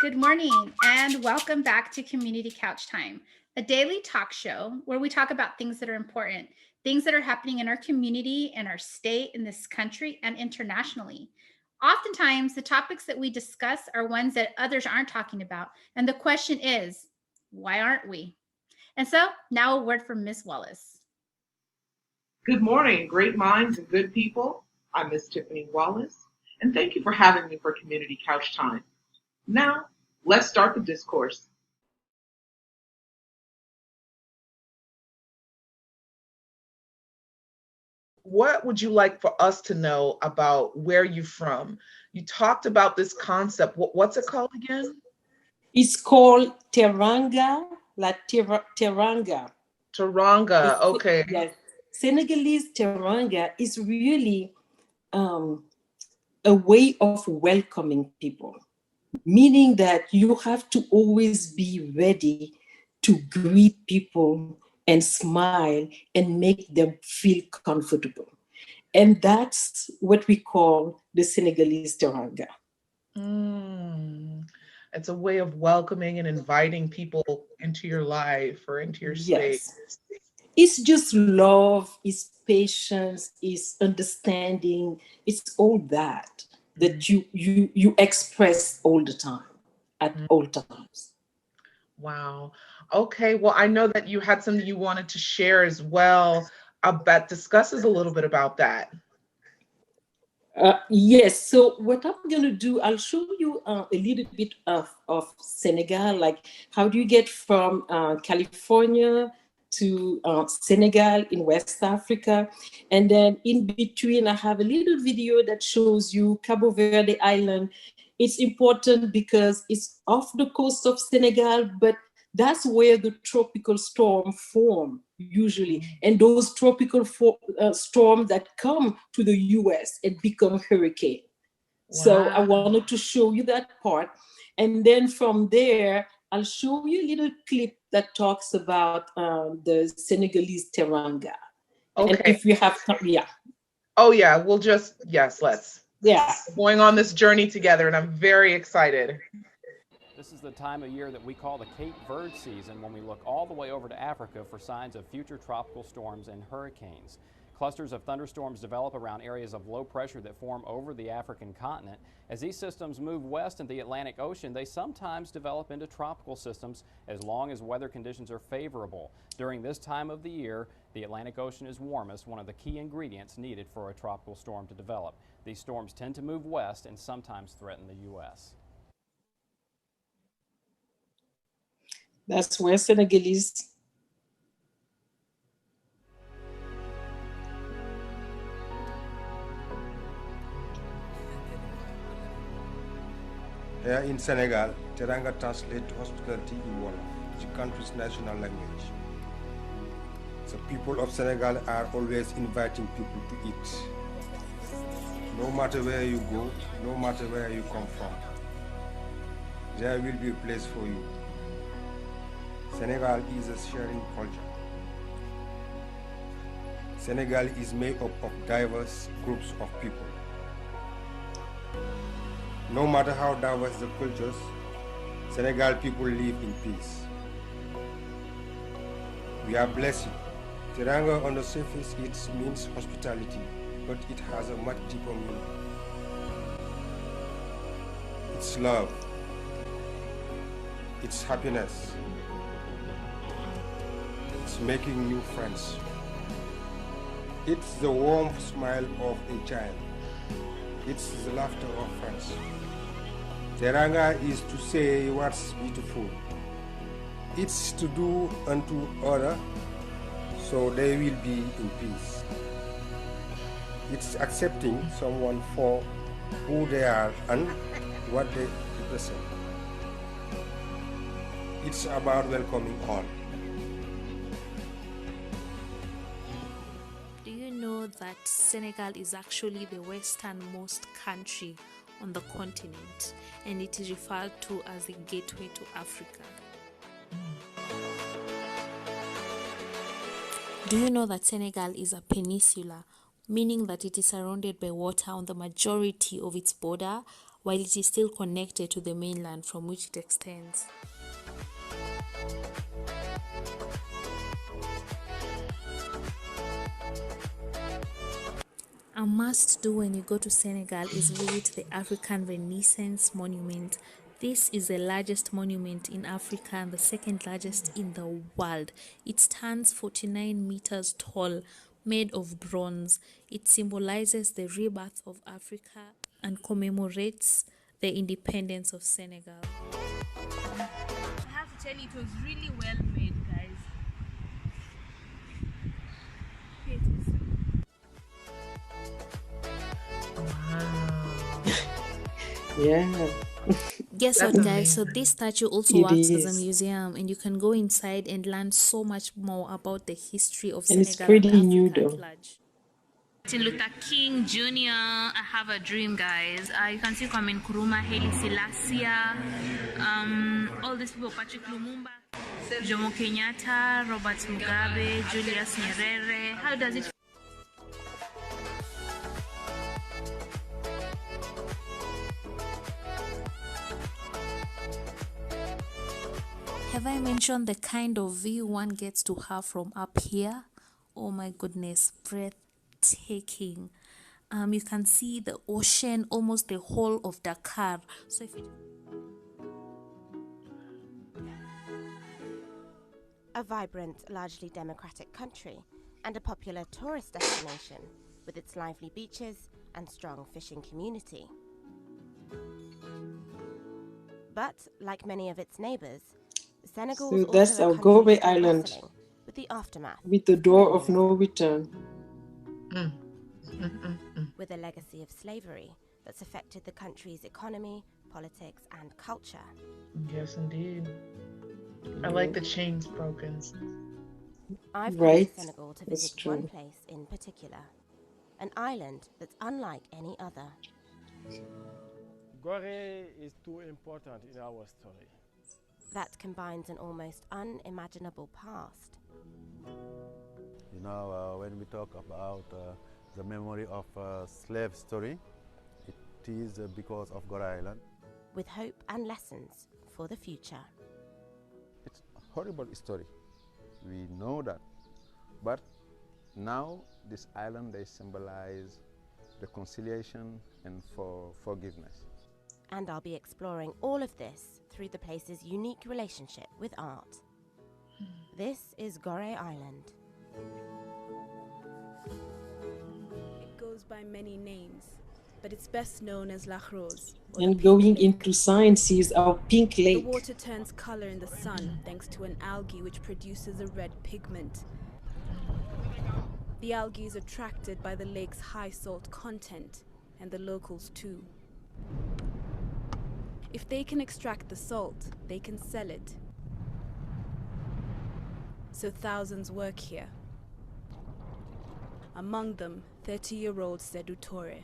Good morning and welcome back to Community Couch Time, a daily talk show where we talk about things that are important, things that are happening in our community, in our state, in this country, and internationally. Oftentimes, the topics that we discuss are ones that others aren't talking about. And the question is, why aren't we? And so now a word from Ms. Wallace. Good morning, great minds and good people. I'm Miss Tiffany Wallace, and thank you for having me for Community Couch Time. Now, let's start the discourse. What would you like for us to know about where you're from? You talked about this concept. What's it called again? It's called Teranga, Teranga. Teranga, okay. Yes. Senegalese Teranga is really a way of welcoming people, meaning that you have to always be ready to greet people and smile and make them feel comfortable. And that's what we call the Senegalese Teranga. It's a way of welcoming and inviting people into your life or into your space. Yes. It's just love, it's patience, it's understanding, it's all that you express all the time, at all times. Wow. Okay. Well, I know that you had something you wanted to share as well. That discusses a little bit about that. Yes. So what I'm going to do, I'll show you a little bit of Senegal, like how do you get from California to Senegal in West Africa. And then in between, I have a little video that shows you Cabo Verde Island. It's important because it's off the coast of Senegal, but that's where the tropical storm form usually. And those tropical storms that come to the US and become hurricane. Wow. So I wanted to show you that part. And then from there, I'll show you a little clip that talks about the Senegalese Teranga. Okay. And if you have time, yeah. Oh yeah, let's. Yeah. Going on this journey together, and I'm very excited. This is the time of year that we call the Cape Verde season, when we look all the way over to Africa for signs of future tropical storms and hurricanes. Clusters of thunderstorms develop around areas of low pressure that form over the African continent. As these systems move west into the Atlantic Ocean, they sometimes develop into tropical systems as long as weather conditions are favorable. During this time of the year, the Atlantic Ocean is warmest, one of the key ingredients needed for a tropical storm to develop. These storms tend to move west and sometimes threaten the U.S. That's where Senegalese. Here in Senegal, Teranga translates to hospitality in Wolof, the country's national language. The people of Senegal are always inviting people to eat. No matter where you go, no matter where you come from, there will be a place for you. Senegal is a sharing culture. Senegal is made up of diverse groups of people. No matter how diverse the cultures, Senegal people live in peace. We are blessed. Teranga on the surface, it means hospitality, but it has a much deeper meaning. It's love. It's happiness. It's making new friends. It's the warm smile of a child. It's the laughter of friends. Teranga is to say what's beautiful. It's to do unto other, so they will be in peace. It's accepting someone for who they are and what they represent. It's about welcoming all. Do you know that Senegal is actually the westernmost country on the continent, and it is referred to as the gateway to Africa? Do you know that Senegal is a peninsula, meaning that it is surrounded by water on the majority of its border, while it is still connected to the mainland from which it extends. A must do when you go to Senegal is visit the African Renaissance Monument. This is the largest monument in Africa and the second largest in the world. It stands 49 meters tall, made of bronze. It symbolizes the rebirth of Africa and commemorates the independence of Senegal. I have to tell you, it was really well made, guys. Here it is. Yeah. Guess That's what, guys? So amazing. this statue also It works as a is. museum, and you can go inside and learn so much more about the history of And it's Senegal and pretty new Africa at though. large. Martin Luther King Jr. I have a dream, guys. You can see Kwame Nkrumah, Haile Selassie, all these people, Patrick Lumumba, Jomo Kenyatta, Robert Mugabe, Julius Nyerere. How does it Have I mentioned the kind of view one gets to have from up here? Oh my goodness, breathtaking. You can see the ocean, almost the whole of Dakar. So if you A vibrant, largely democratic country and a popular tourist destination with its lively beaches and strong fishing community. But, like many of its neighbours, Senegal is So that's also our a country Gobe still Island wrestling with the aftermath with the of door of colonialism, no return. with a legacy of slavery that's affected the country's economy, politics and culture. Yes, indeed. I like the chains broken. I've come Right, to Senegal to that's visit one true. place in particular, an island that's unlike any other. Gore is too important in our story. That combines an almost unimaginable past You know, when we talk about the memory of slave story, it is because of Gore Island. with hope and lessons for the future. It's a horrible story. We know that. But now this island, they symbolize reconciliation and forgiveness. And I'll be exploring all of this through the place's unique relationship with art. This is Gore Island. It goes by many names, but it's best known as La Rose. And going into science is our pink The lake. water turns color in the sun thanks to an algae which produces a red pigment. The algae is attracted by the lake's high salt content, and the locals too. If they can extract the salt, they can sell it. So thousands work here. Among them, 30-year-old Seydou Touré.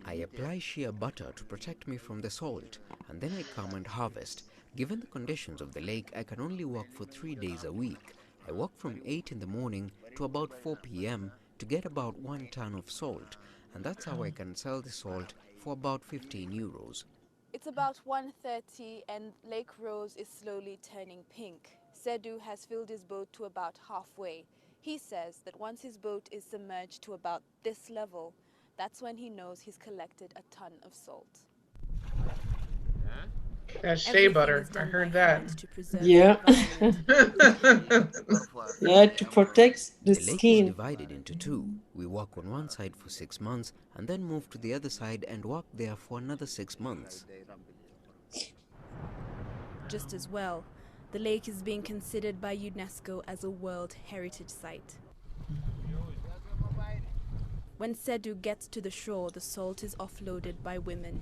I apply shea butter to protect me from the salt, and then I come and harvest. Given the conditions of the lake, I can only work for 3 days a week. I work from 8 in the morning to about 4 p.m. to get about 1 ton of salt, and that's how I can sell the salt for about 15 euros. It's about 1:30 and Lake Rose is slowly turning pink. Seydou has filled his boat to about halfway. He says that once his boat is submerged to about this level, that's when he knows he's collected a ton of salt. That's shea Everything butter. is I done heard by that. hand to preserve Yeah. the environment. Yeah, to protect the The lake is skin. divided into two. We work on one side for 6 months and then move to the other side and work there for another 6 months. Just as well, the lake is being considered by UNESCO as a World Heritage Site. When Seydou gets to the shore, the salt is offloaded by women.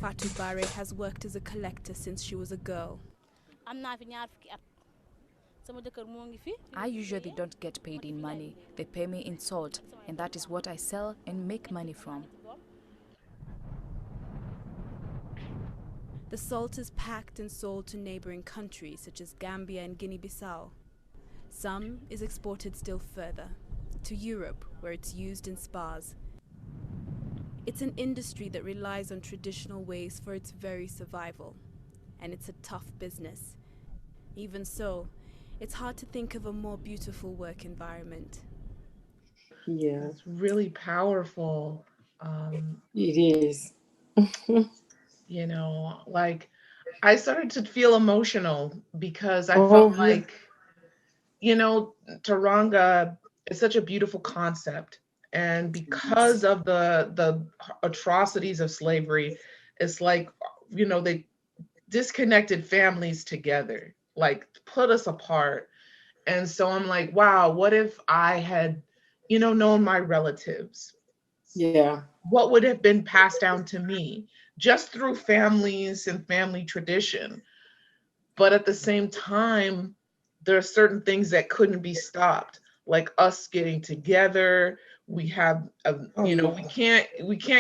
Fatou Bare has worked as a collector since she was a girl. I usually don't get paid in money. They pay me in salt, and that is what I sell and make money from. The salt is packed and sold to neighboring countries such as Gambia and Guinea-Bissau. Some is exported still further, to Europe, where it's used in spas, It's an industry that relies on traditional ways for its very survival, and it's a tough business. Even so, it's hard to think of a more beautiful work environment. Yeah, It's really powerful. it is. You know, like I started to feel emotional because I felt like, you know, Teranga is such a beautiful concept. And because of the atrocities of slavery, it's like, you know, they disconnected families together, like put us apart. And so I'm like, wow, what if I had, you know, known my relatives? Yeah. What would have been passed down to me just through families and family tradition? But at the same time, there are certain things that couldn't be stopped, like us getting together. We have, you know, we can't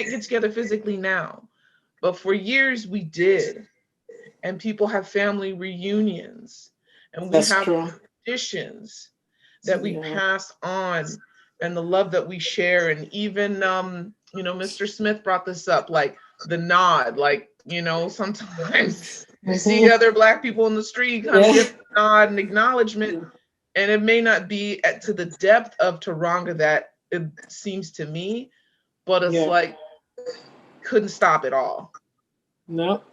get together physically now, but for years we did, and people have family reunions, and we have traditions that we pass on, and the love that we share. And even, you know, Mr. Smith brought this up, like the nod, like, you know, sometimes you see other Black people in the street, kind of give a nod and acknowledgement, and it may not be to the depth of Teranga that it seems to me, but it's like couldn't stop it all. No.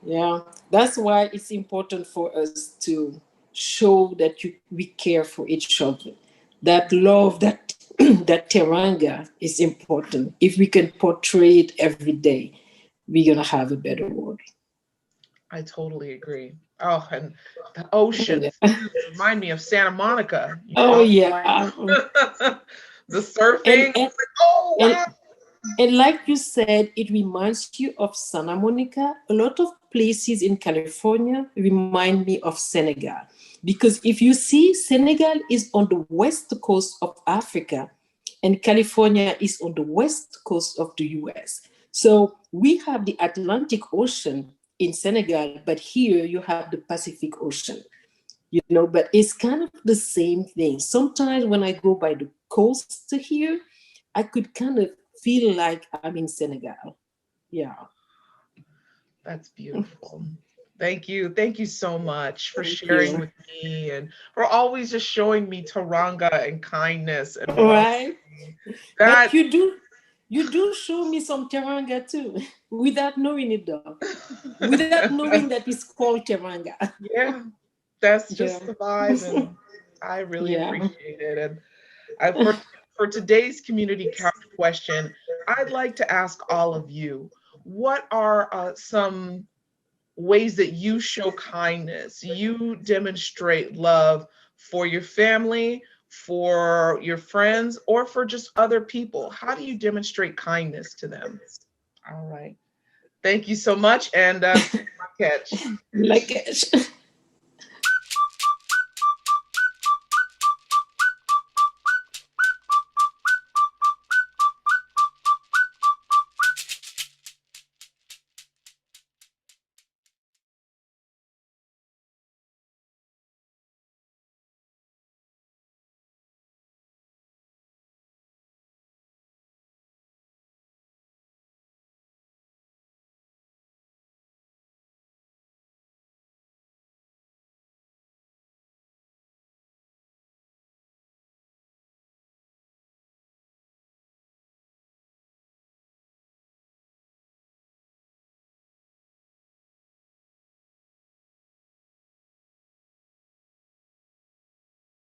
Yeah, that's why it's important for us to show that we care for each other. That love, that that Teranga is important. If we can portray it every day, we're gonna have a better world. I totally agree. Oh, and the ocean remind me of Santa Monica. Oh yeah. The surfing. Oh wow. And like you said, it reminds you of Santa Monica. A lot of places in California remind me of Senegal. Because if you see, Senegal is on the west coast of Africa, and California is on the west coast of the US. So we have the Atlantic Ocean in Senegal, but here you have the Pacific Ocean. You know, but it's kind of the same thing. Sometimes when I go by the coast here, I could kind of feel like I'm in Senegal. Yeah. That's beautiful. Thank you. Thank you so much for sharing with me, and for always just showing me Teranga and kindness. And right. But you do show me some Teranga too, without knowing it though. Without knowing that it's called Teranga. Yeah. That's just the vibe, and I really appreciate it. And for today's community couch question, I'd like to ask all of you, what are some ways that you show kindness, you demonstrate love for your family, for your friends, or for just other people? How do you demonstrate kindness to them? All right. Thank you so much. And catch. Like it.